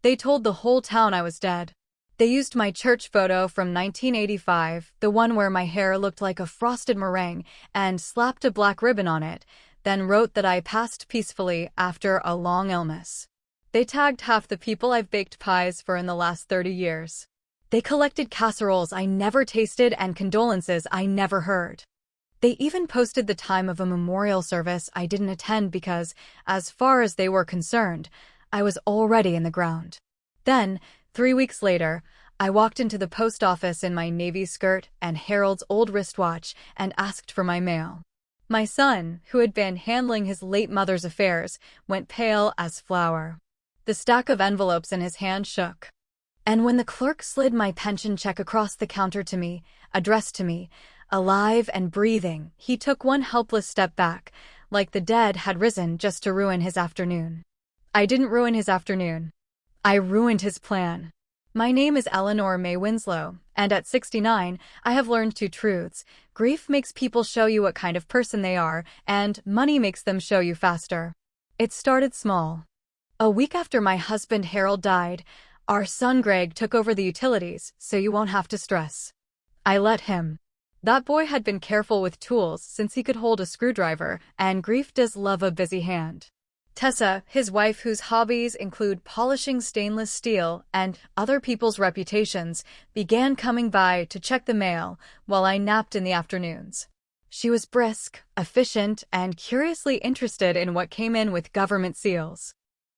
They told the whole town I was dead. They used my church photo from 1985, the one where my hair looked like a frosted meringue, and slapped a black ribbon on it, then wrote that I passed peacefully after a long illness. They tagged half the people I've baked pies for in the last 30 years. They collected casseroles I never tasted and condolences I never heard. They even posted the time of a memorial service I didn't attend because, as far as they were concerned, I was already in the ground. Then, 3 weeks later, I walked into the post office in my navy skirt and Harold's old wristwatch and asked for my mail. My son, who had been handling his late mother's affairs, went pale as flour. The stack of envelopes in his hand shook. And when the clerk slid my pension check across the counter to me, addressed to me, alive and breathing, he took one helpless step back, like the dead had risen just to ruin his afternoon. I didn't ruin his afternoon. I ruined his plan. My name is Eleanor May Winslow, and at 69, I have learned 2 truths. Grief makes people show you what kind of person they are, and money makes them show you faster. It started small. A week after my husband Harold died, our son Greg took over the utilities, so you won't have to stress. I let him. That boy had been careful with tools since he could hold a screwdriver, and grief does love a busy hand. Tessa, his wife whose hobbies include polishing stainless steel and other people's reputations, began coming by to check the mail while I napped in the afternoons. She was brisk, efficient, and curiously interested in what came in with government seals.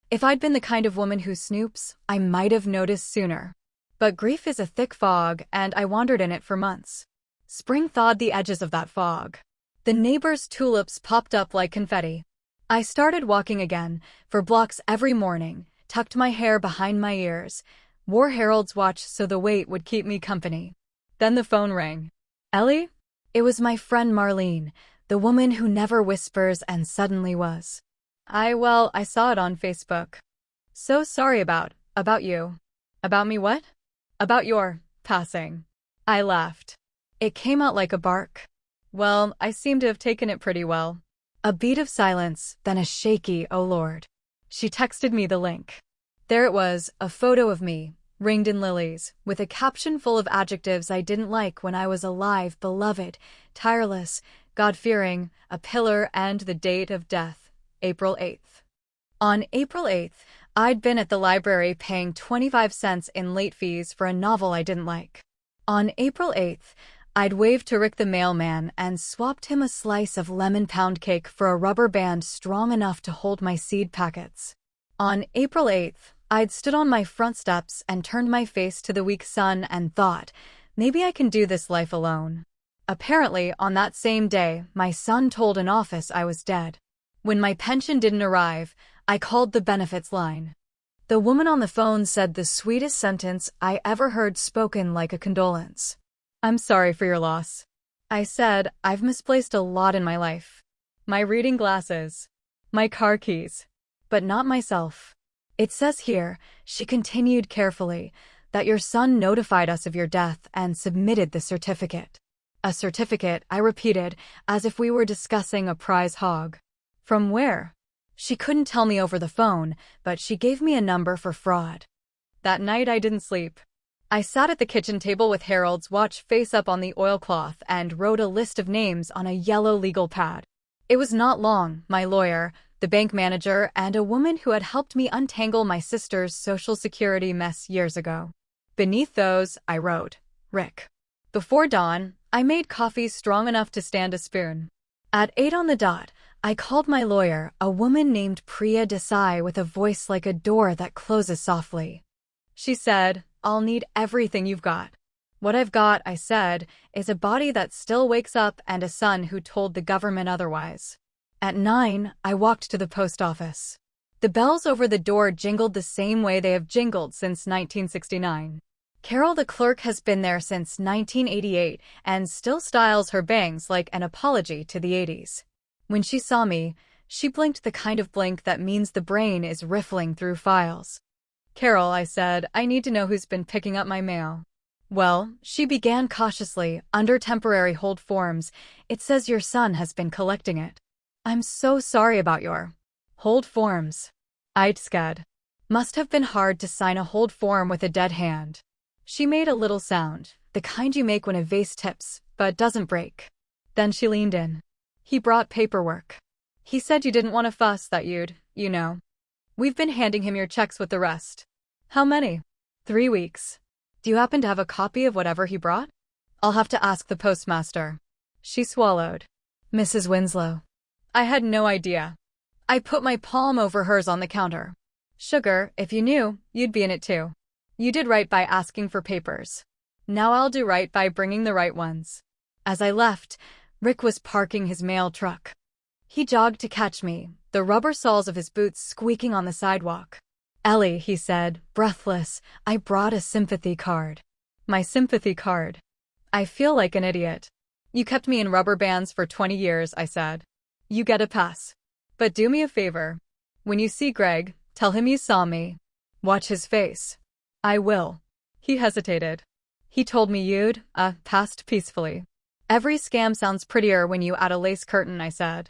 If I'd been the kind of woman who snoops, I might have noticed sooner. But grief is a thick fog, and I wandered in it for months. Spring thawed the edges of that fog. The neighbors' tulips popped up like confetti. I started walking again, for blocks every morning, tucked my hair behind my ears, wore Harold's watch so the wait would keep me company. Then the phone rang. Ellie? It was my friend Marlene, the woman who never whispers and suddenly was. I saw it on Facebook. So sorry about you. About me what? About your passing. I laughed. It came out like a bark. Well, I seem to have taken it pretty well. A beat of silence, then a shaky, "Oh Lord." She texted me the link. There it was, a photo of me, ringed in lilies, with a caption full of adjectives I didn't like when I was alive: beloved, tireless, God-fearing, a pillar, and the date of death, April 8th. On April 8th, I'd been at the library paying 25 cents in late fees for a novel I didn't like. On April 8th, I'd waved to Rick the mailman and swapped him a slice of lemon pound cake for a rubber band strong enough to hold my seed packets. On April 8th, I'd stood on my front steps and turned my face to the weak sun and thought, maybe I can do this life alone. Apparently, on that same day, my son told an office I was dead. When my pension didn't arrive, I called the benefits line. The woman on the phone said the sweetest sentence I ever heard spoken like a condolence. I'm sorry for your loss. I said, I've misplaced a lot in my life. My reading glasses. My car keys. But not myself. It says here, she continued carefully, that your son notified us of your death and submitted the certificate. A certificate, I repeated, as if we were discussing a prize hog. From where? She couldn't tell me over the phone, but she gave me a number for fraud. That night I didn't sleep. I sat at the kitchen table with Harold's watch face up on the oilcloth and wrote a list of names on a yellow legal pad. It was not long, my lawyer, the bank manager, and a woman who had helped me untangle my sister's Social Security mess years ago. Beneath those, I wrote, Rick. Before dawn, I made coffee strong enough to stand a spoon. At 8 on the dot, I called my lawyer, a woman named Priya Desai with a voice like a door that closes softly. She said, I'll need everything you've got. What I've got, I said, is a body that still wakes up and a son who told the government otherwise. At 9, I walked to the post office. The bells over the door jingled the same way they have jingled since 1969. Carol the clerk has been there since 1988 and still styles her bangs like an apology to the 80s. When she saw me, she blinked the kind of blink that means the brain is riffling through files. Carol, I said, I need to know who's been picking up my mail. Well, she began cautiously, under temporary hold forms. It says your son has been collecting it. I'm so sorry about your hold forms. I'd scared. Must have been hard to sign a hold form with a dead hand. She made a little sound, the kind you make when a vase tips, but doesn't break. Then she leaned in. He brought paperwork. He said you didn't want to fuss, that you know. We've been handing him your checks with the rest. How many? 3 weeks. Do you happen to have a copy of whatever he brought? I'll have to ask the postmaster. She swallowed. Mrs. Winslow. I had no idea. I put my palm over hers on the counter. Sugar, if you knew, you'd be in it too. You did right by asking for papers. Now I'll do right by bringing the right ones. As I left, Rick was parking his mail truck. He jogged to catch me, the rubber soles of his boots squeaking on the sidewalk. Ellie, he said, breathless, I brought a sympathy card. My sympathy card. I feel like an idiot. You kept me in rubber bands for 20 years, I said. You get a pass. But do me a favor. When you see Greg, tell him you saw me. Watch his face. I will. He hesitated. He told me you'd, passed peacefully. Every scam sounds prettier when you add a lace curtain, I said.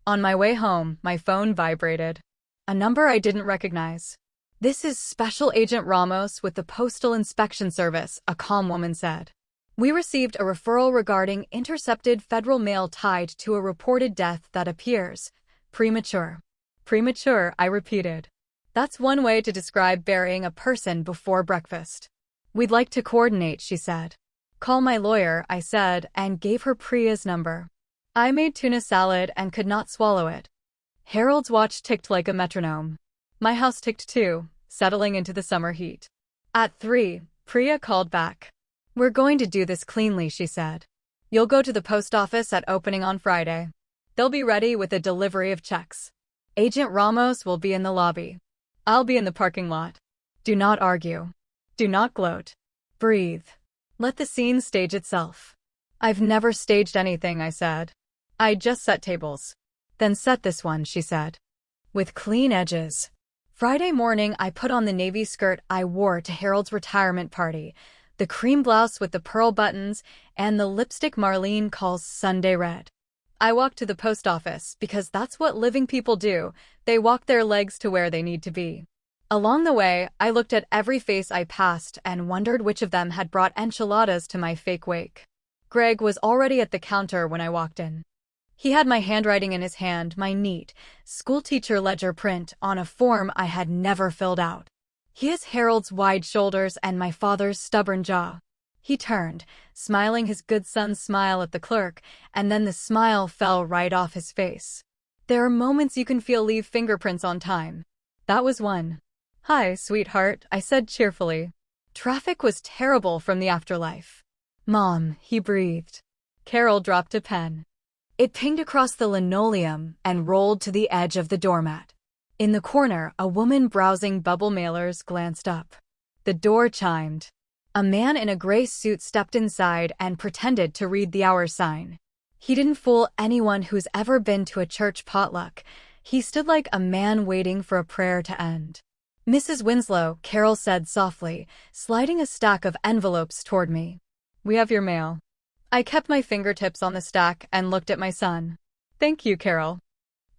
On my way home, my phone vibrated. A number I didn't recognize. This is Special Agent Ramos with the Postal Inspection Service, a calm woman said. We received a referral regarding intercepted federal mail tied to a reported death that appears premature. Premature, I repeated. That's one way to describe burying a person before breakfast. We'd like to coordinate, she said. Call my lawyer, I said, and gave her Priya's number. I made tuna salad and could not swallow it. Harold's watch ticked like a metronome. My house ticked too, settling into the summer heat. At 3, Priya called back. We're going to do this cleanly, she said. You'll go to the post office at opening on Friday. They'll be ready with a delivery of checks. Agent Ramos will be in the lobby. I'll be in the parking lot. Do not argue. Do not gloat. Breathe. Let the scene stage itself. I've never staged anything, I said. I just set tables. Then set this one, she said. With clean edges. Friday morning, I put on the navy skirt I wore to Harold's retirement party, the cream blouse with the pearl buttons, and the lipstick Marlene calls Sunday red. I walked to the post office because that's what living people do. They walk their legs to where they need to be. Along the way, I looked at every face I passed and wondered which of them had brought enchiladas to my fake wake. Greg was already at the counter when I walked in. He had my handwriting in his hand, my neat, schoolteacher ledger print on a form I had never filled out. He has Harold's wide shoulders and my father's stubborn jaw. He turned, smiling his good son's smile at the clerk, and then the smile fell right off his face. There are moments you can feel leave fingerprints on time. That was one. Hi, sweetheart, I said cheerfully. Traffic was terrible from the afterlife. Mom, he breathed. Carol dropped a pen. It pinged across the linoleum and rolled to the edge of the doormat. In the corner, a woman browsing bubble mailers glanced up. The door chimed. A man in a gray suit stepped inside and pretended to read the hour sign. He didn't fool anyone who's ever been to a church potluck. He stood like a man waiting for a prayer to end. Mrs. Winslow, Carol said softly, sliding a stack of envelopes toward me. We have your mail. I kept my fingertips on the stack and looked at my son. Thank you, Carol.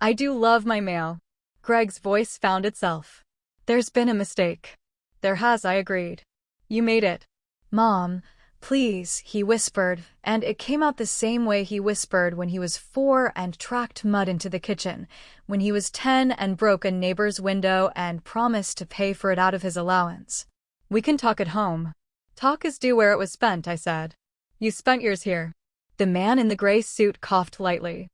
I do love my mail. Greg's voice found itself. There's been a mistake. There has, I agreed. You made it. Mom, please, he whispered, and it came out the same way he whispered when he was 4 and tracked mud into the kitchen, when he was 10 and broke a neighbor's window and promised to pay for it out of his allowance. We can talk at home. Talk is due where it was spent, I said. You spent yours here. The man in the gray suit coughed lightly.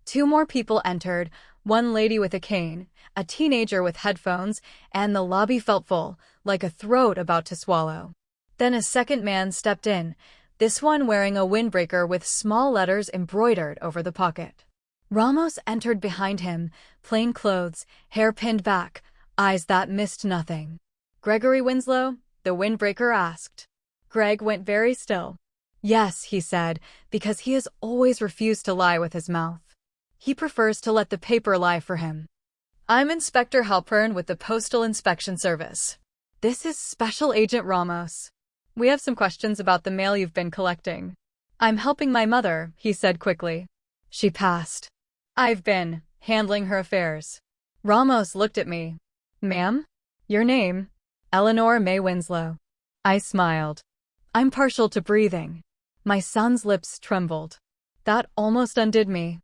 2 more people entered, one lady with a cane, a teenager with headphones, and the lobby felt full, like a throat about to swallow. Then a second man stepped in, this one wearing a windbreaker with small letters embroidered over the pocket. Ramos entered behind him, plain clothes, hair pinned back, eyes that missed nothing. Gregory Winslow? The windbreaker asked. Greg went very still. Yes, he said, because he has always refused to lie with his mouth. He prefers to let the paper lie for him. I'm Inspector Halpern with the Postal Inspection Service. This is Special Agent Ramos. We have some questions about the mail you've been collecting. I'm helping my mother, he said quickly. She passed. I've been handling her affairs. Ramos looked at me. Ma'am? Your name? Eleanor May Winslow. I smiled. I'm partial to breathing. My son's lips trembled. That almost undid me.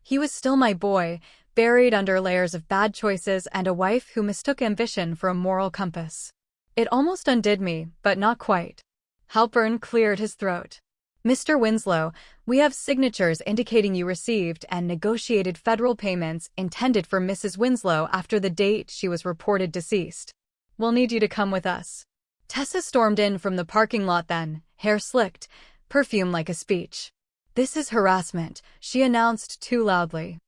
He was still my boy, buried under layers of bad choices and a wife who mistook ambition for a moral compass. It almost undid me, but not quite. Halpern cleared his throat. Mr. Winslow, we have signatures indicating you received and negotiated federal payments intended for Mrs. Winslow after the date she was reported deceased. We'll need you to come with us. Tessa stormed in from the parking lot then, hair slicked, perfume like a speech. This is harassment, she announced too loudly.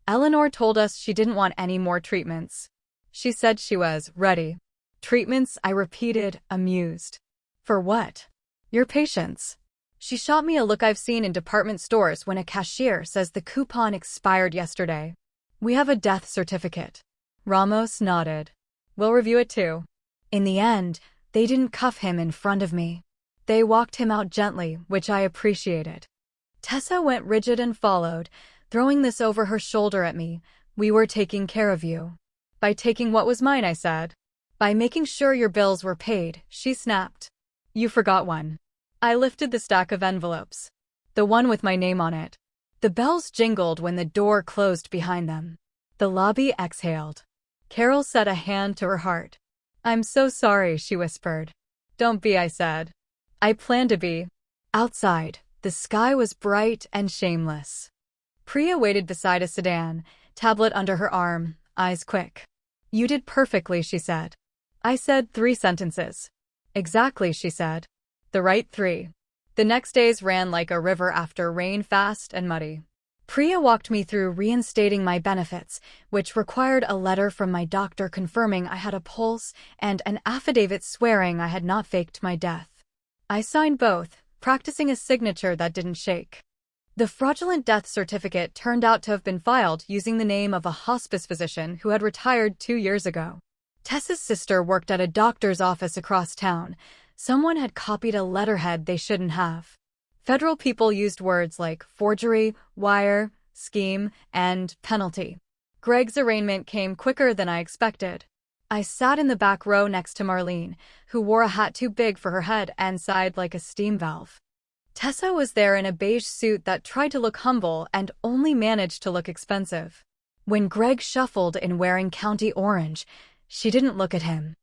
Eleanor told us she didn't want any more treatments. She said she was ready. Treatments, I repeated, amused. For what? Your patience. She shot me a look I've seen in department stores when a cashier says the coupon expired yesterday. We have a death certificate. Ramos nodded. We'll review it too. In the end, they didn't cuff him in front of me. They walked him out gently, which I appreciated. Tessa went rigid and followed, throwing this over her shoulder at me. We were taking care of you. By taking what was mine, I said. By making sure your bills were paid, she snapped. You forgot one. I lifted the stack of envelopes. The one with my name on it. The bells jingled when the door closed behind them. The lobby exhaled. Carol set a hand to her heart. I'm so sorry, she whispered. Don't be, I said. I plan to be. Outside, the sky was bright and shameless. Priya waited beside a sedan, tablet under her arm, eyes quick. You did perfectly, she said. I said 3 sentences. Exactly, she said. The right 3. The next days ran like a river after rain, fast and muddy. Priya walked me through reinstating my benefits, which required a letter from my doctor confirming I had a pulse and an affidavit swearing I had not faked my death. I signed both, practicing a signature that didn't shake. The fraudulent death certificate turned out to have been filed using the name of a hospice physician who had retired 2 years ago. Tessa's sister worked at a doctor's office across town. Someone had copied a letterhead they shouldn't have. Federal people used words like forgery, wire, scheme, and penalty. Greg's arraignment came quicker than I expected. I sat in the back row next to Marlene, who wore a hat too big for her head and sighed like a steam valve. Tessa was there in a beige suit that tried to look humble and only managed to look expensive. When Greg shuffled in wearing county orange, she didn't look at him.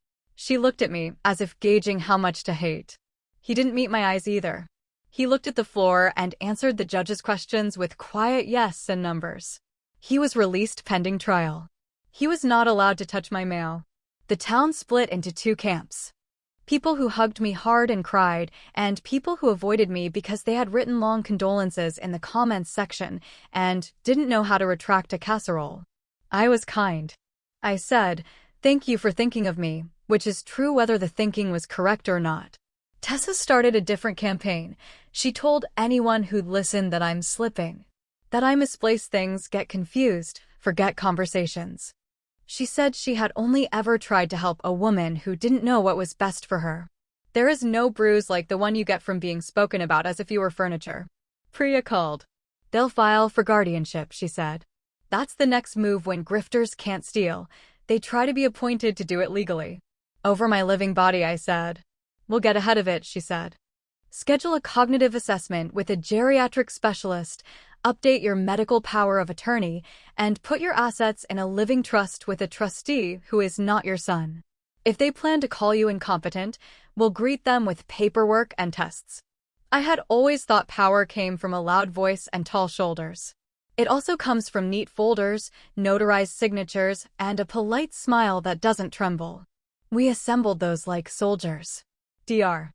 She looked at me, as if gauging how much to hate. He didn't meet my eyes either. He looked at the floor and answered the judge's questions with quiet yes and numbers. He was released pending trial. He was not allowed to touch my mail. The town split into 2 camps. People who hugged me hard and cried, and people who avoided me because they had written long condolences in the comments section and didn't know how to retract a casserole. I was kind. I said, "Thank you for thinking of me," which is true whether the thinking was correct or not. Tessa started a different campaign. She told anyone who'd listen that I'm slipping, that I misplace things, get confused, forget conversations. She said she had only ever tried to help a woman who didn't know what was best for her. There is no bruise like the one you get from being spoken about as if you were furniture. Priya called. They'll file for guardianship, she said. That's the next move when grifters can't steal. They try to be appointed to do it legally. Over my living body, I said. We'll get ahead of it, she said. Schedule a cognitive assessment with a geriatric specialist, update your medical power of attorney, and put your assets in a living trust with a trustee who is not your son. If they plan to call you incompetent, we'll greet them with paperwork and tests. I had always thought power came from a loud voice and tall shoulders. It also comes from neat folders, notarized signatures, and a polite smile that doesn't tremble. We assembled those like soldiers. Dr.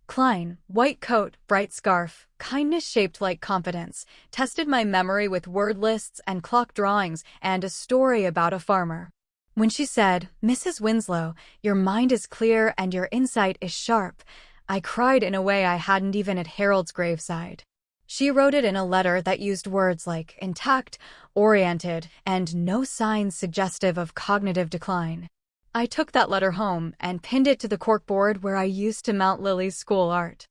Klein, white coat, bright scarf, kindness shaped like confidence, tested my memory with word lists and clock drawings and a story about a farmer. When she said, "Mrs. Winslow, your mind is clear and your insight is sharp," I cried in a way I hadn't even at Harold's graveside. She wrote it in a letter that used words like intact, oriented, and no signs suggestive of cognitive decline. I took that letter home and pinned it to the corkboard where I used to mount Lily's school art.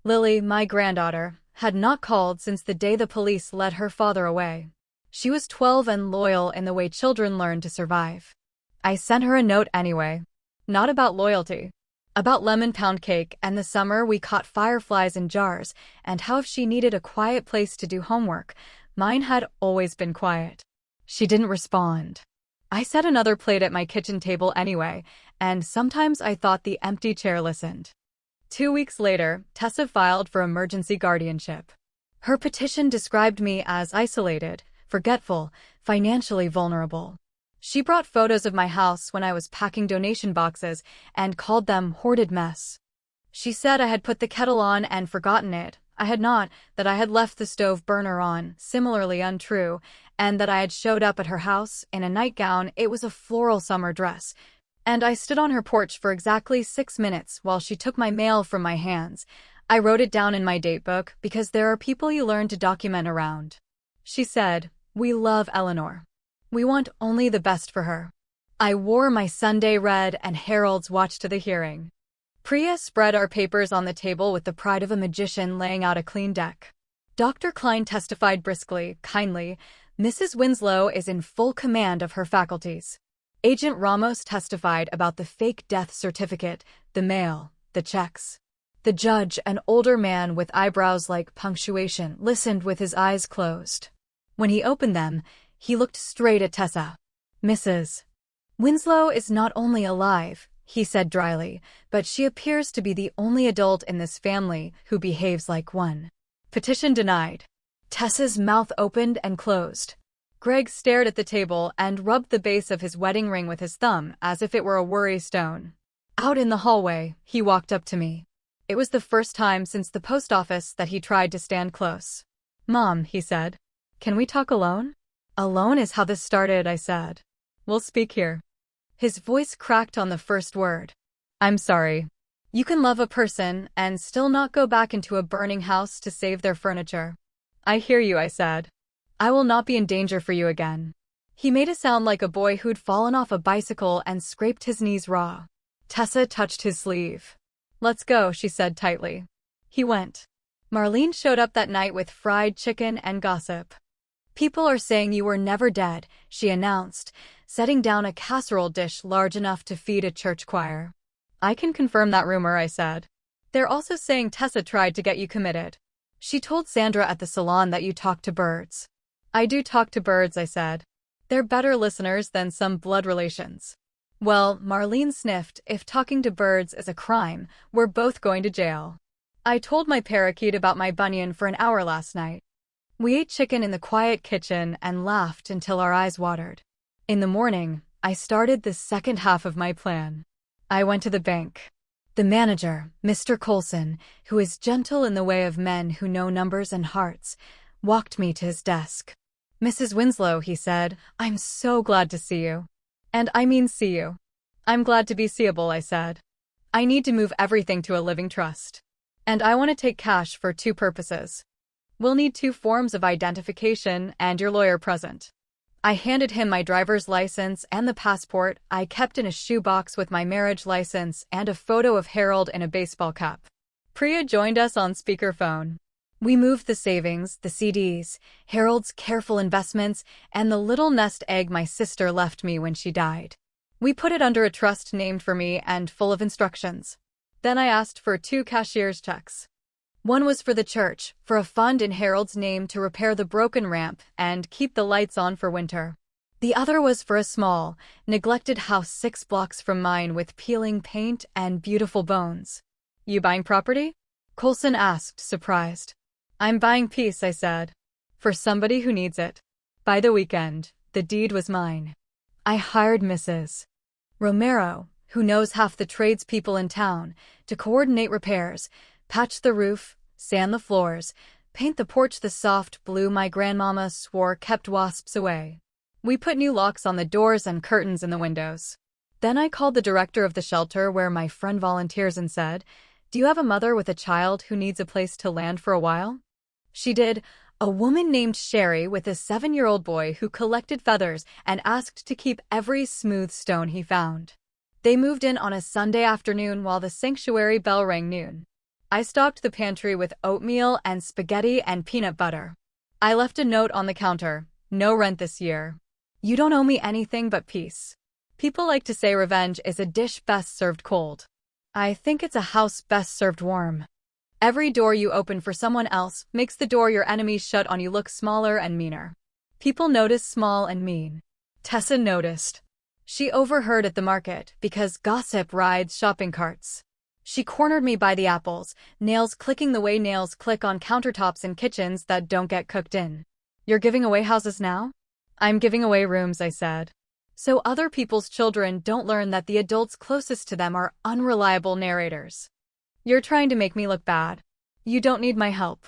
Lily, my granddaughter, had not called since the day the police led her father away. She was 12 and loyal in the way children learn to survive. I sent her a note anyway. Not about loyalty. About lemon pound cake and the summer we caught fireflies in jars, and how if she needed a quiet place to do homework, mine had always been quiet. She didn't respond. I set another plate at my kitchen table anyway, and sometimes I thought the empty chair listened. 2 weeks later, Tessa filed for emergency guardianship. Her petition described me as isolated, forgetful, financially vulnerable. She brought photos of my house when I was packing donation boxes and called them hoarded mess. She said I had put the kettle on and forgotten it. I had not, that I had left the stove burner on, similarly untrue, and that I had showed up at her house in a nightgown. It was a floral summer dress. And I stood on her porch for exactly 6 minutes while she took my mail from my hands. I wrote it down in my datebook because there are people you learn to document around. She said, "We love Eleanor. We want only the best for her." I wore my Sunday red and Harold's watch to the hearing. Priya spread our papers on the table with the pride of a magician laying out a clean deck. Dr. Klein testified briskly, kindly, "Mrs. Winslow is in full command of her faculties." Agent Ramos testified about the fake death certificate, the mail, the checks. The judge, an older man with eyebrows like punctuation, listened with his eyes closed. When he opened them, he looked straight at Tessa. "Mrs. Winslow is not only alive," he said dryly, "but she appears to be the only adult in this family who behaves like one." Petition denied. Tessa's mouth opened and closed. Greg stared at the table and rubbed the base of his wedding ring with his thumb as if it were a worry stone. Out in the hallway, he walked up to me. It was the first time since the post office that he tried to stand close. "Mom," he said, "can we talk alone?" "Alone is how this started," I said. "We'll speak here." His voice cracked on the first word. "I'm sorry. You can love a person and still not go back into a burning house to save their furniture." "I hear you," I said. "I will not be in danger for you again." He made a sound like a boy who'd fallen off a bicycle and scraped his knees raw. Tessa touched his sleeve. "Let's go," she said tightly. He went. Marlene showed up that night with fried chicken and gossip. "People are saying you were never dead," she announced, setting down a casserole dish large enough to feed a church choir. "I can confirm that rumor," I said. "They're also saying Tessa tried to get you committed. She told Sandra at the salon that you talk to birds." "I do talk to birds," I said. "They're better listeners than some blood relations." "Well," Marlene sniffed, "if talking to birds is a crime, we're both going to jail." I told my parakeet about my bunion for an hour last night. We ate chicken in the quiet kitchen and laughed until our eyes watered. In the morning, I started the second half of my plan. I went to the bank. The manager, Mr. Coulson, who is gentle in the way of men who know numbers and hearts, walked me to his desk. "Mrs. Winslow," he said, "I'm so glad to see you." "And I mean see you." "I'm glad to be seeable," I said. "I need to move everything to a living trust. And I want to take cash for 2 purposes. We'll need 2 forms of identification and your lawyer present." I handed him my driver's license and the passport I kept in a shoebox with my marriage license and a photo of Harold in a baseball cap. Priya joined us on speakerphone. We moved the savings, the CDs, Harold's careful investments, and the little nest egg my sister left me when she died. We put it under a trust named for me and full of instructions. Then I asked for 2 cashier's checks. One was for the church, for a fund in Harold's name to repair the broken ramp and keep the lights on for winter. The other was for a small, neglected house 6 blocks from mine with peeling paint and beautiful bones. "You buying property?" Coulson asked, surprised. "I'm buying peace," I said. "For somebody who needs it." By the weekend, the deed was mine. I hired Mrs. Romero, who knows half the tradespeople in town, to coordinate repairs, patch the roof, sand the floors, paint the porch the soft blue my grandmama swore kept wasps away. We put new locks on the doors and curtains in the windows. Then I called the director of the shelter where my friend volunteers and said, "Do you have a mother with a child who needs a place to land for a while?" She did. A woman named Sherry with a 7-year-old boy who collected feathers and asked to keep every smooth stone he found. They moved in on a Sunday afternoon while the sanctuary bell rang noon. I stocked the pantry with oatmeal and spaghetti and peanut butter. I left a note on the counter, "No rent this year. You don't owe me anything but peace." People like to say revenge is a dish best served cold. I think it's a house best served warm. Every door you open for someone else makes the door your enemies shut on you look smaller and meaner. People notice small and mean. Tessa noticed. She overheard at the market because gossip rides shopping carts. She cornered me by the apples, nails clicking the way nails click on countertops in kitchens that don't get cooked in. You're giving away houses now? I'm giving away rooms, I said. So other people's children don't learn that the adults closest to them are unreliable narrators. You're trying to make me look bad. You don't need my help.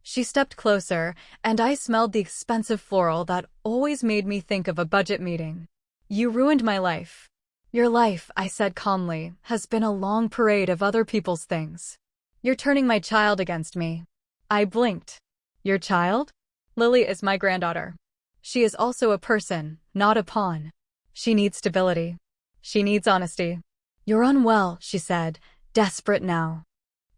She stepped closer, and I smelled the expensive floral that always made me think of a budget meeting. You ruined my life. Your life, I said calmly, has been a long parade of other people's things. You're turning my child against me. I blinked. Your child? Lily is my granddaughter. She is also a person, not a pawn. She needs stability. She needs honesty. You're unwell, she said, desperate now.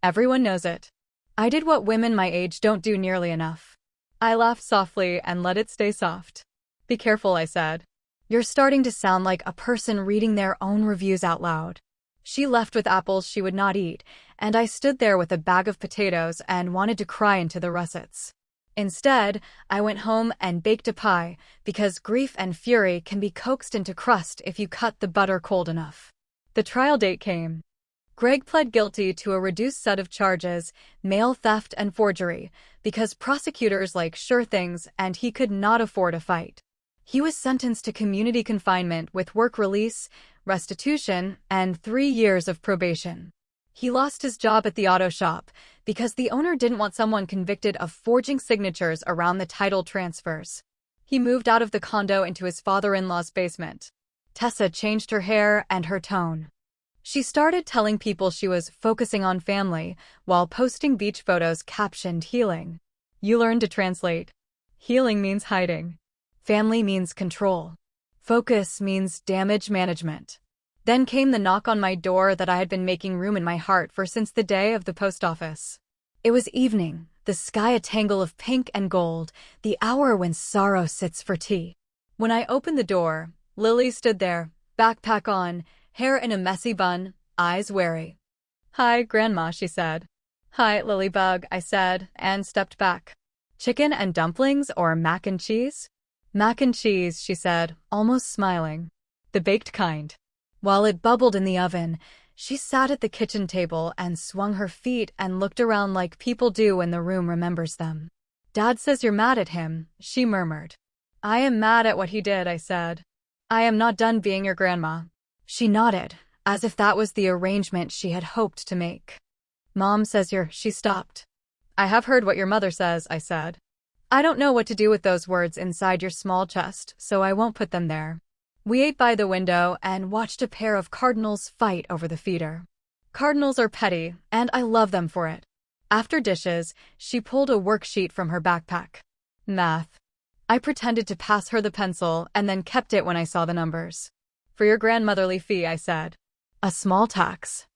Everyone knows it. I did what women my age don't do nearly enough. I laughed softly and let it stay soft. Be careful, I said. You're starting to sound like a person reading their own reviews out loud. She left with apples she would not eat, and I stood there with a bag of potatoes and wanted to cry into the russets. Instead, I went home and baked a pie, because grief and fury can be coaxed into crust if you cut the butter cold enough. The trial date came. Greg pled guilty to a reduced set of charges, mail theft and forgery, because prosecutors like sure things and he could not afford a fight. He was sentenced to community confinement with work release, restitution, and 3 years of probation. He lost his job at the auto shop because the owner didn't want someone convicted of forging signatures around the title transfers. He moved out of the condo into his father-in-law's basement. Tessa changed her hair and her tone. She started telling people she was focusing on family while posting beach photos captioned healing. You learn to translate. Healing means hiding. Family means control. Focus means damage management. Then came the knock on my door that I had been making room in my heart for since the day of the post office. It was evening, the sky a tangle of pink and gold, the hour when sorrow sits for tea. When I opened the door, Lily stood there, backpack on, hair in a messy bun, eyes wary. Hi, Grandma, she said. Hi, Lilybug, I said, and stepped back. Chicken and dumplings or mac and cheese? Mac and cheese, she said, almost smiling. The baked kind. While it bubbled in the oven, she sat at the kitchen table and swung her feet and looked around like people do when the room remembers them. Dad says you're mad at him, she murmured. I am mad at what he did, I said. I am not done being your grandma. She nodded, as if that was the arrangement she had hoped to make. Mom says she stopped. I have heard what your mother says, I said. I don't know what to do with those words inside your small chest, so I won't put them there. We ate by the window and watched a pair of cardinals fight over the feeder. Cardinals are petty, and I love them for it. After dishes, she pulled a worksheet from her backpack. Math. I pretended to pass her the pencil and then kept it when I saw the numbers. For your grandmotherly fee, I said. A small tax.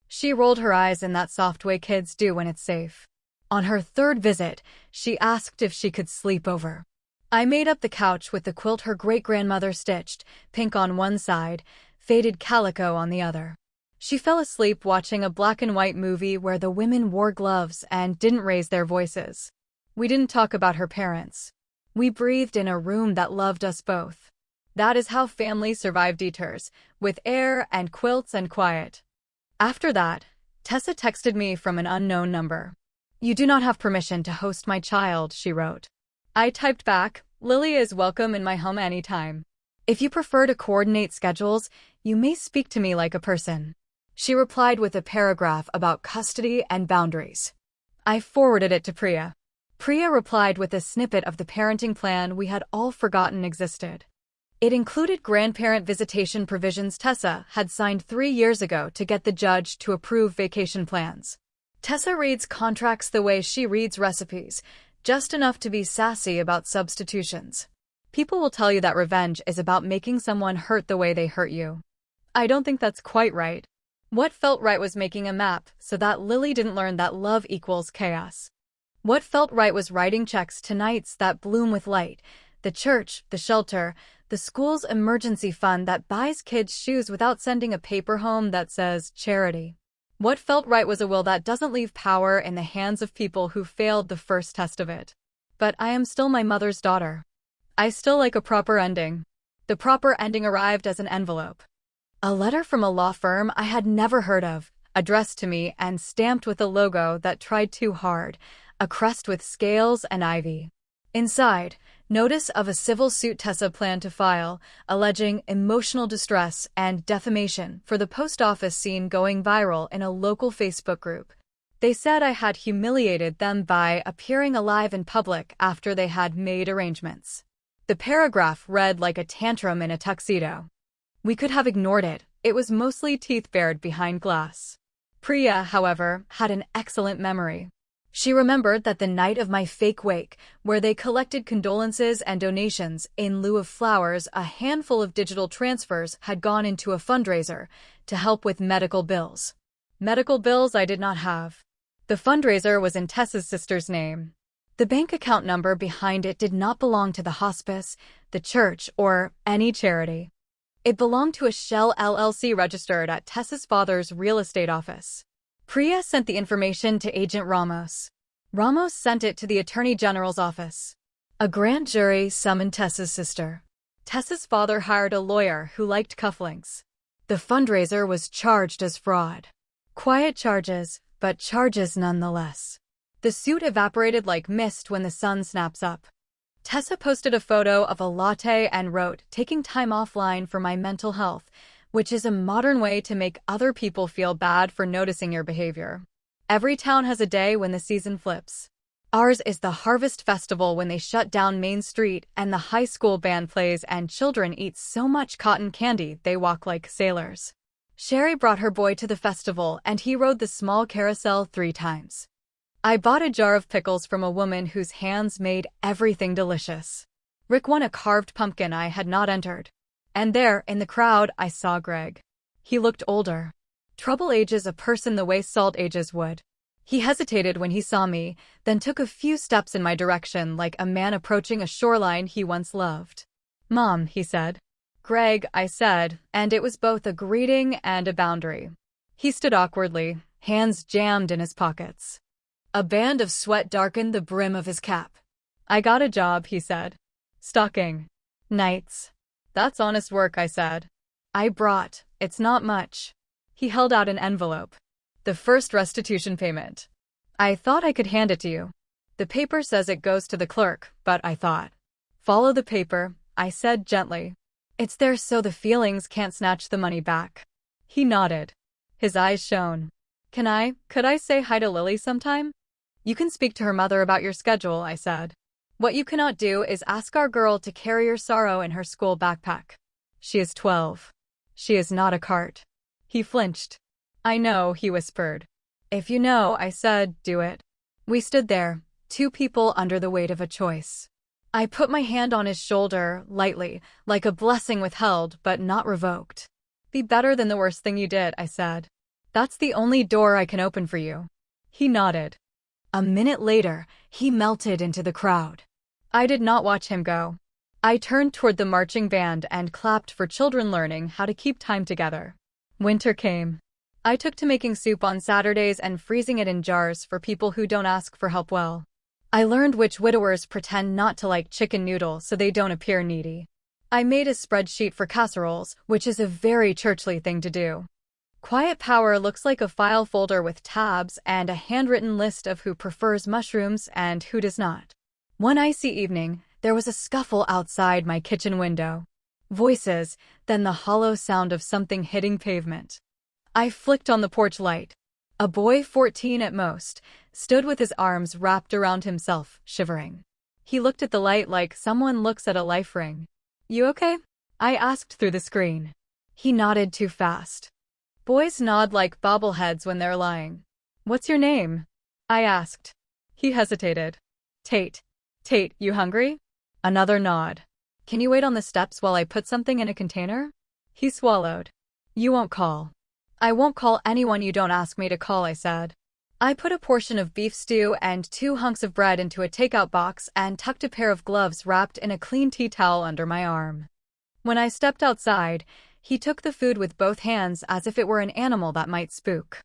She rolled her eyes in that soft way kids do when it's safe. On her third visit, she asked if she could sleep over. I made up the couch with the quilt her great-grandmother stitched, pink on one side, faded calico on the other. She fell asleep watching a black-and-white movie where the women wore gloves and didn't raise their voices. We didn't talk about her parents. We breathed in a room that loved us both. That is how families survive detours, with air and quilts and quiet. After that, Tessa texted me from an unknown number. You do not have permission to host my child, she wrote. I typed back, Lily is welcome in my home anytime. If you prefer to coordinate schedules, you may speak to me like a person. She replied with a paragraph about custody and boundaries. I forwarded it to Priya. Priya replied with a snippet of the parenting plan we had all forgotten existed. It included grandparent visitation provisions Tessa had signed 3 years ago to get the judge to approve vacation plans. Tessa reads contracts the way she reads recipes, just enough to be sassy about substitutions. People will tell you that revenge is about making someone hurt the way they hurt you. I don't think that's quite right. What felt right was making a map so that Lily didn't learn that love equals chaos. What felt right was writing checks to nights that bloom with light, the church, the shelter, The school's emergency fund that buys kids shoes without sending a paper home that says charity. What felt right was a will that doesn't leave power in the hands of people who failed the first test of it. But I am still my mother's daughter. I still like a proper ending. The proper ending arrived as an envelope. A letter from a law firm I had never heard of, addressed to me and stamped with a logo that tried too hard, a crest with scales and ivy. Inside, notice of a civil suit Tessa planned to file, alleging emotional distress and defamation for the post office scene going viral in a local Facebook group. They said I had humiliated them by appearing alive in public after they had made arrangements. The paragraph read like a tantrum in a tuxedo. We could have ignored it. It was mostly teeth bared behind glass. Priya, however, had an excellent memory. She remembered that the night of my fake wake, where they collected condolences and donations in lieu of flowers, a handful of digital transfers had gone into a fundraiser to help with medical bills. Medical bills I did not have. The fundraiser was in Tessa's sister's name. The bank account number behind it did not belong to the hospice, the church, or any charity. It belonged to a shell LLC registered at Tessa's father's real estate office. Priya sent the information to Agent Ramos. Ramos sent it to the Attorney General's office. A grand jury summoned Tessa's sister. Tessa's father hired a lawyer who liked cufflinks. The fundraiser was charged as fraud. Quiet charges, but charges nonetheless. The suit evaporated like mist when the sun snaps up. Tessa posted a photo of a latte and wrote, "Taking time offline for my mental health," which is a modern way to make other people feel bad for noticing your behavior. Every town has a day when the season flips. Ours is the Harvest Festival, when they shut down Main Street and the high school band plays and children eat so much cotton candy they walk like sailors. Sherry brought her boy to the festival and he rode the small carousel 3 times. I bought a jar of pickles from a woman whose hands made everything delicious. Rick won a carved pumpkin I had not entered. And there, in the crowd, I saw Greg. He looked older. Trouble ages a person the way salt ages wood. He hesitated when he saw me, then took a few steps in my direction like a man approaching a shoreline he once loved. "Mom," he said. "Greg," I said, and it was both a greeting and a boundary. He stood awkwardly, hands jammed in his pockets. A band of sweat darkened the brim of his cap. "I got a job," he said. "Stocking nights." "That's honest work," I said. It's not much." He held out an envelope. "The first restitution payment. I thought I could hand it to you. The paper says it goes to the clerk, but I thought." "Follow the paper," I said gently. "It's there so the feelings can't snatch the money back." He nodded. His eyes shone. Could I say hi to Lily sometime?" "You can speak to her mother about your schedule," I said. "What you cannot do is ask our girl to carry your sorrow in her school backpack. She is 12. She is not a cart." He flinched. "I know," he whispered. "If you know," I said, "do it." We stood there, 2 people under the weight of a choice. I put my hand on his shoulder, lightly, like a blessing withheld but not revoked. "Be better than the worst thing you did," I said. "That's the only door I can open for you." He nodded. A minute later, he melted into the crowd. I did not watch him go. I turned toward the marching band and clapped for children learning how to keep time together. Winter came. I took to making soup on Saturdays and freezing it in jars for people who don't ask for help well. I learned which widowers pretend not to like chicken noodle so they don't appear needy. I made a spreadsheet for casseroles, which is a very churchly thing to do. Quiet Power looks like a file folder with tabs and a handwritten list of who prefers mushrooms and who does not. One icy evening, there was a scuffle outside my kitchen window. Voices, then the hollow sound of something hitting pavement. I flicked on the porch light. A boy, 14 at most, stood with his arms wrapped around himself, shivering. He looked at the light like someone looks at a life ring. "You okay?" I asked through the screen. He nodded too fast. Boys nod like bobbleheads when they're lying. "What's your name?" I asked. He hesitated. "Tate." "Tate, you hungry?" Another nod. "Can you wait on the steps while I put something in a container?" He swallowed. "You won't call." "I won't call anyone you don't ask me to call," I said. I put a portion of beef stew and 2 hunks of bread into a takeout box and tucked a pair of gloves wrapped in a clean tea towel under my arm. When I stepped outside, he took the food with both hands as if it were an animal that might spook.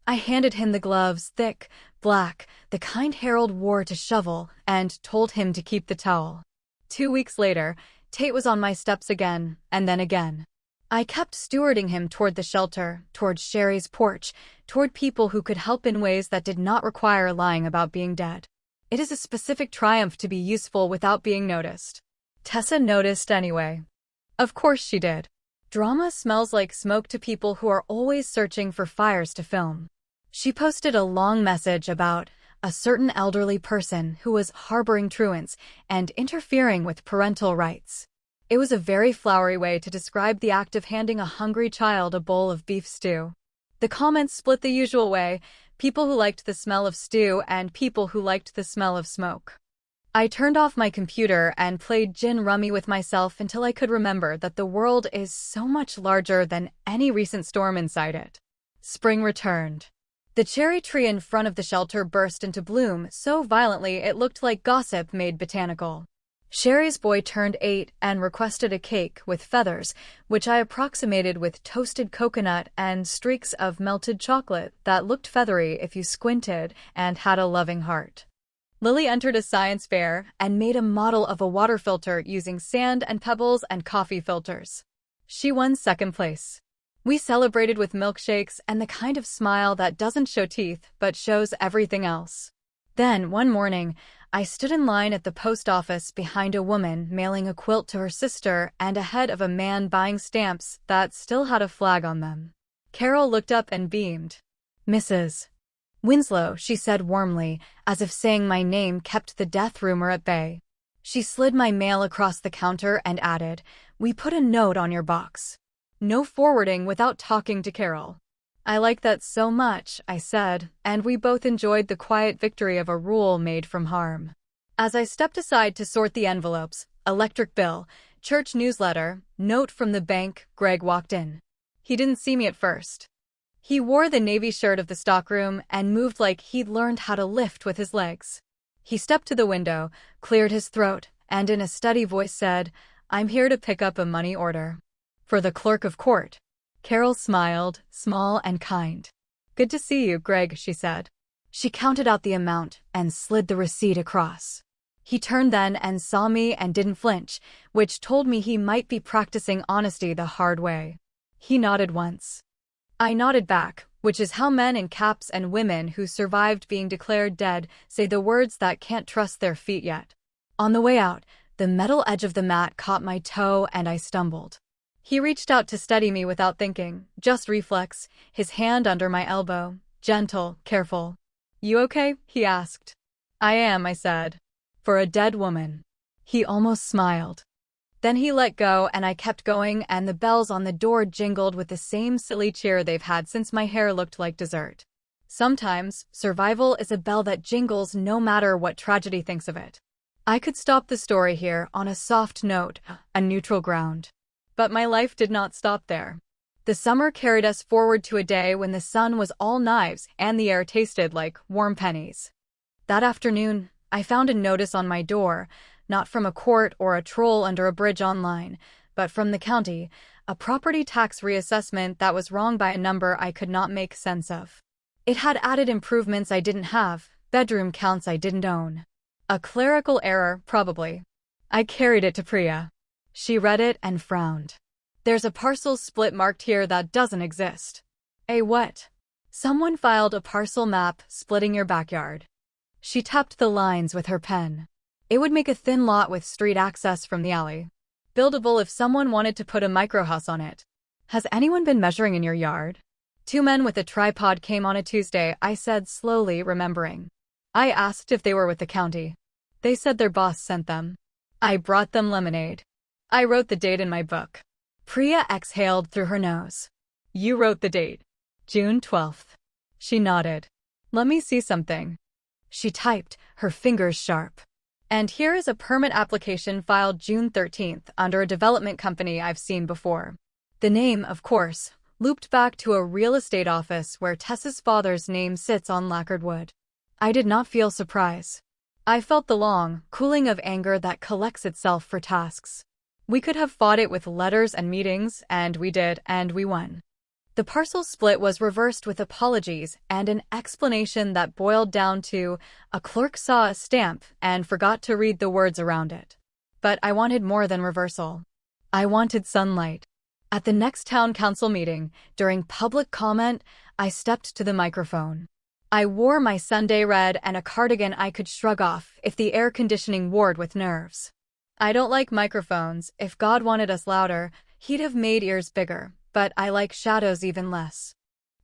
I handed him the gloves, thick, black, the kind Harold wore to shovel, and told him to keep the towel. 2 weeks later, Tate was on my steps again, and then again. I kept stewarding him toward the shelter, toward Sherry's porch, toward people who could help in ways that did not require lying about being dead. It is a specific triumph to be useful without being noticed. Tessa noticed anyway. Of course she did. Drama smells like smoke to people who are always searching for fires to film. She posted a long message about a certain elderly person who was harboring truants and interfering with parental rights. It was a very flowery way to describe the act of handing a hungry child a bowl of beef stew. The comments split the usual way, people who liked the smell of stew and people who liked the smell of smoke. I turned off my computer and played gin rummy with myself until I could remember that the world is so much larger than any recent storm inside it. Spring returned. The cherry tree in front of the shelter burst into bloom so violently it looked like gossip made botanical. Sherry's boy turned 8 and requested a cake with feathers, which I approximated with toasted coconut and streaks of melted chocolate that looked feathery if you squinted and had a loving heart. Lily entered a science fair and made a model of a water filter using sand and pebbles and coffee filters. She won second place. We celebrated with milkshakes and the kind of smile that doesn't show teeth but shows everything else. Then, one morning, I stood in line at the post office behind a woman mailing a quilt to her sister and ahead of a man buying stamps that still had a flag on them. Carol looked up and beamed. "Mrs. Winslow," she said warmly, as if saying my name kept the death rumor at bay. She slid my mail across the counter and added, "We put a note on your box. No forwarding without talking to Carol." "I like that so much," I said, and we both enjoyed the quiet victory of a rule made from harm. As I stepped aside to sort the envelopes, electric bill, church newsletter, note from the bank, Greg walked in. He didn't see me at first. He wore the navy shirt of the stockroom and moved like he'd learned how to lift with his legs. He stepped to the window, cleared his throat, and in a steady voice said, "I'm here to pick up a money order. For the clerk of court." Carol smiled, small and kind. "Good to see you, Greg," she said. She counted out the amount and slid the receipt across. He turned then and saw me and didn't flinch, which told me he might be practicing honesty the hard way. He nodded once. I nodded back, which is how men in caps and women who survived being declared dead say the words that can't trust their feet yet. On the way out, the metal edge of the mat caught my toe and I stumbled. He reached out to steady me without thinking, just reflex, his hand under my elbow, gentle, careful. "You okay?" he asked. "I am," I said. "For a dead woman." He almost smiled. Then he let go and I kept going and the bells on the door jingled with the same silly cheer they've had since my hair looked like dessert. Sometimes, survival is a bell that jingles no matter what tragedy thinks of it. I could stop the story here on a soft note, a neutral ground. But my life did not stop there. The summer carried us forward to a day when the sun was all knives and the air tasted like warm pennies. That afternoon, I found a notice on my door, not from a court or a troll under a bridge online, but from the county, a property tax reassessment that was wrong by a number I could not make sense of. It had added improvements I didn't have, bedroom counts I didn't own. A clerical error, probably. I carried it to Priya. She read it and frowned. "There's a parcel split marked here that doesn't exist." "A what?" "Someone filed a parcel map splitting your backyard." She tapped the lines with her pen. "It would make a thin lot with street access from the alley. Buildable if someone wanted to put a microhouse on it." "Has anyone been measuring in your yard?" "2 men with a tripod came on a Tuesday," I said slowly, remembering. I asked if they were with the county. They said their boss sent them. I brought them lemonade. I wrote the date in my book. Priya exhaled through her nose. "You wrote the date. June 12th. She nodded. "Let me see something." She typed, her fingers sharp. "And here is a permit application filed June 13th under a development company I've seen before." The name, of course, looped back to a real estate office where Tessa's father's name sits on lacquered wood. I did not feel surprise. I felt the long, cooling of anger that collects itself for tasks. We could have fought it with letters and meetings, and we did, and we won. The parcel split was reversed with apologies and an explanation that boiled down to a clerk saw a stamp and forgot to read the words around it. But I wanted more than reversal. I wanted sunlight. At the next town council meeting, during public comment, I stepped to the microphone. I wore my Sunday red and a cardigan I could shrug off if the air conditioning warred with nerves. I don't like microphones. If God wanted us louder, he'd have made ears bigger, but I like shadows even less.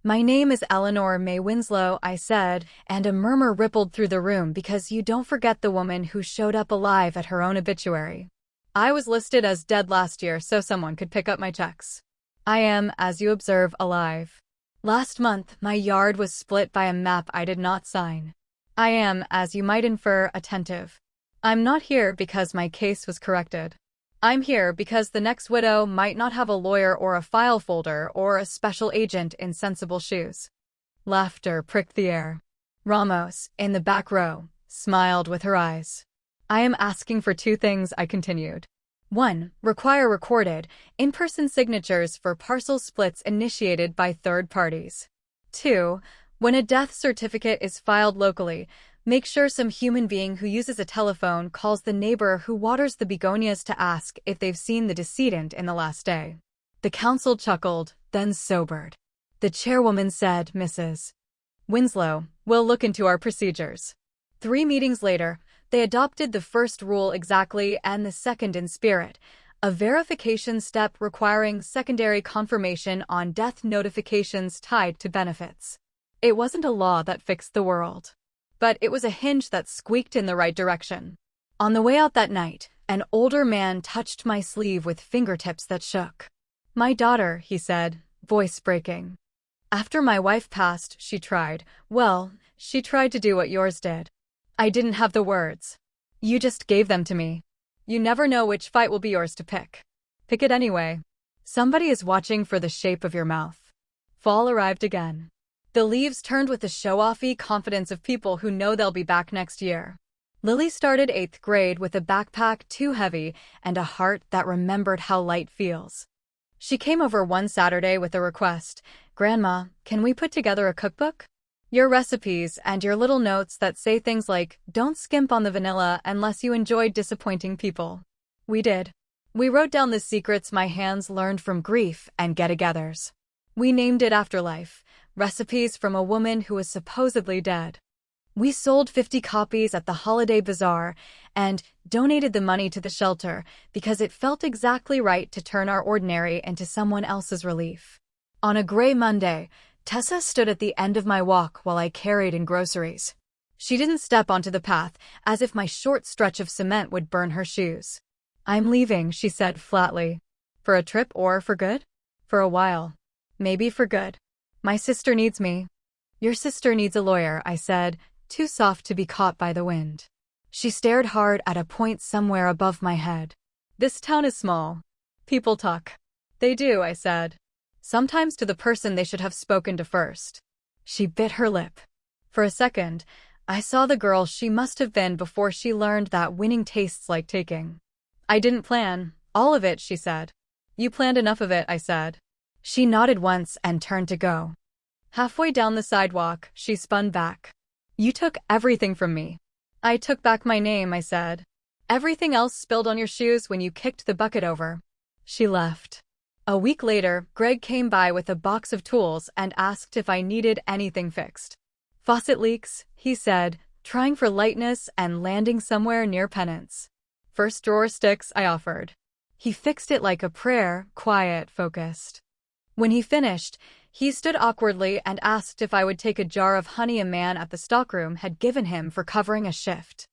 My name is Eleanor May Winslow, I said, and a murmur rippled through the room because you don't forget the woman who showed up alive at her own obituary. I was listed as dead last year so someone could pick up my checks. I am, as you observe, alive. Last month, my yard was split by a map I did not sign. I am, as you might infer, attentive. I'm not here because my case was corrected. I'm here because the next widow might not have a lawyer or a file folder or a special agent in sensible shoes. Laughter pricked the air. Ramos, in the back row, smiled with her eyes. I am asking for two things, I continued. 1. Require recorded, in-person signatures for parcel splits initiated by third parties. 2. When a death certificate is filed locally, make sure some human being who uses a telephone calls the neighbor who waters the begonias to ask if they've seen the decedent in the last day. The council chuckled, then sobered. The chairwoman said, Mrs. Winslow, we'll look into our procedures. 3 meetings later, they adopted the first rule exactly and the second in spirit, a verification step requiring secondary confirmation on death notifications tied to benefits. It wasn't a law that fixed the world, but it was a hinge that squeaked in the right direction. On the way out that night, an older man touched my sleeve with fingertips that shook. My daughter, he said, voice breaking. After my wife passed, she tried to do what yours did. I didn't have the words. You just gave them to me. You never know which fight will be yours to pick. Pick it anyway. Somebody is watching for the shape of your mouth. Fall arrived again. The leaves turned with the show-offy confidence of people who know they'll be back next year. Lily started 8th grade with a backpack too heavy and a heart that remembered how light feels. She came over one Saturday with a request. Grandma, can we put together a cookbook? Your recipes and your little notes that say things like, don't skimp on the vanilla unless you enjoy disappointing people. We did. We wrote down the secrets my hands learned from grief and get-togethers. We named it Afterlife, recipes from a woman who was supposedly dead. We sold 50 copies at the holiday bazaar and donated the money to the shelter because it felt exactly right to turn our ordinary into someone else's relief. On a gray Monday, Tessa stood at the end of my walk while I carried in groceries. She didn't step onto the path, as if my short stretch of cement would burn her shoes. I'm leaving, she said flatly. For a trip or for good? For a while. Maybe for good. My sister needs me. Your sister needs a lawyer, I said, too soft to be caught by the wind. She stared hard at a point somewhere above my head. This town is small. People talk. They do, I said. Sometimes to the person they should have spoken to first. She bit her lip. For a second, I saw the girl she must have been before she learned that winning tastes like taking. I didn't plan all of it, she said. You planned enough of it, I said. She nodded once and turned to go. Halfway down the sidewalk, she spun back. You took everything from me. I took back my name, I said. Everything else spilled on your shoes when you kicked the bucket over. She left. A week later, Greg came by with a box of tools and asked if I needed anything fixed. Faucet leaks, he said, trying for lightness and landing somewhere near penance. First drawer sticks, I offered. He fixed it like a prayer, quiet, focused. When he finished, he stood awkwardly and asked if I would take a jar of honey a man at the stockroom had given him for covering a shift.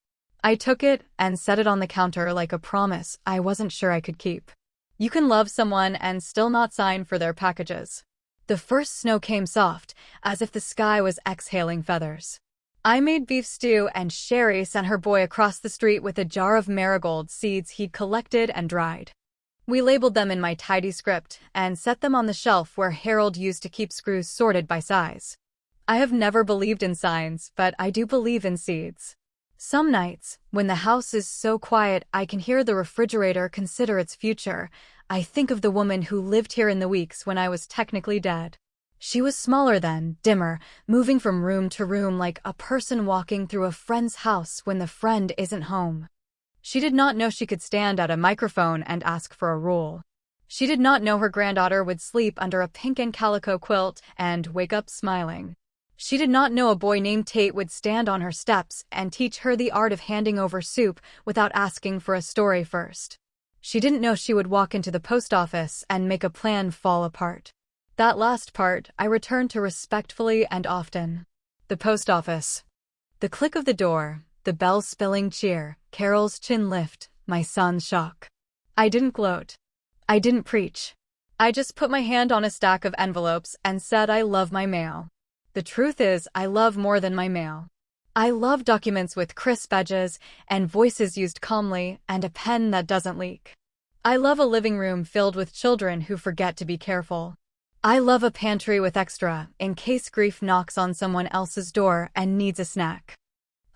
I took it and set it on the counter like a promise I wasn't sure I could keep. You can love someone and still not sign for their packages. The first snow came soft, as if the sky was exhaling feathers. I made beef stew and Sherry sent her boy across the street with a jar of marigold seeds he'd collected and dried. We labeled them in my tidy script and set them on the shelf where Harold used to keep screws sorted by size. I have never believed in signs, but I do believe in seeds. Some nights, when the house is so quiet I can hear the refrigerator consider its future, I think of the woman who lived here in the weeks when I was technically dead. She was smaller then, dimmer, moving from room to room like a person walking through a friend's house when the friend isn't home. She did not know she could stand at a microphone and ask for a rule. She did not know her granddaughter would sleep under a pink and calico quilt and wake up smiling. She did not know a boy named Tate would stand on her steps and teach her the art of handing over soup without asking for a story first. She didn't know she would walk into the post office and make a plan fall apart. That last part I return to respectfully and often. The post office. The click of the door, the bell's spilling cheer, Carol's chin lift, my son's shock. I didn't gloat. I didn't preach. I just put my hand on a stack of envelopes and said I love my mail. The truth is, I love more than my mail. I love documents with crisp edges and voices used calmly and a pen that doesn't leak. I love a living room filled with children who forget to be careful. I love a pantry with extra, in case grief knocks on someone else's door and needs a snack.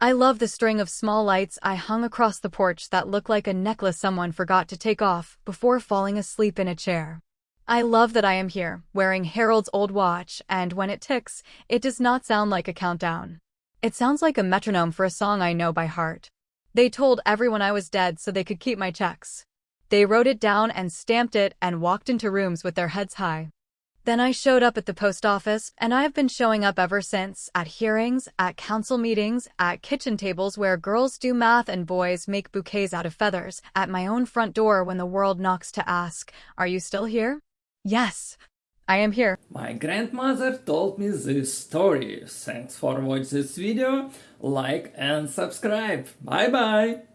I love the string of small lights I hung across the porch that look like a necklace someone forgot to take off before falling asleep in a chair. I love that I am here, wearing Harold's old watch, and when it ticks, it does not sound like a countdown. It sounds like a metronome for a song I know by heart. They told everyone I was dead so they could keep my checks. They wrote it down and stamped it and walked into rooms with their heads high. Then I showed up at the post office, and I have been showing up ever since, at hearings, at council meetings, at kitchen tables where girls do math and boys make bouquets out of feathers, at my own front door when the world knocks to ask, "Are you still here?" Yes, I am here. My grandmother told me this story. Thanks for watching this video, like and subscribe. Bye bye!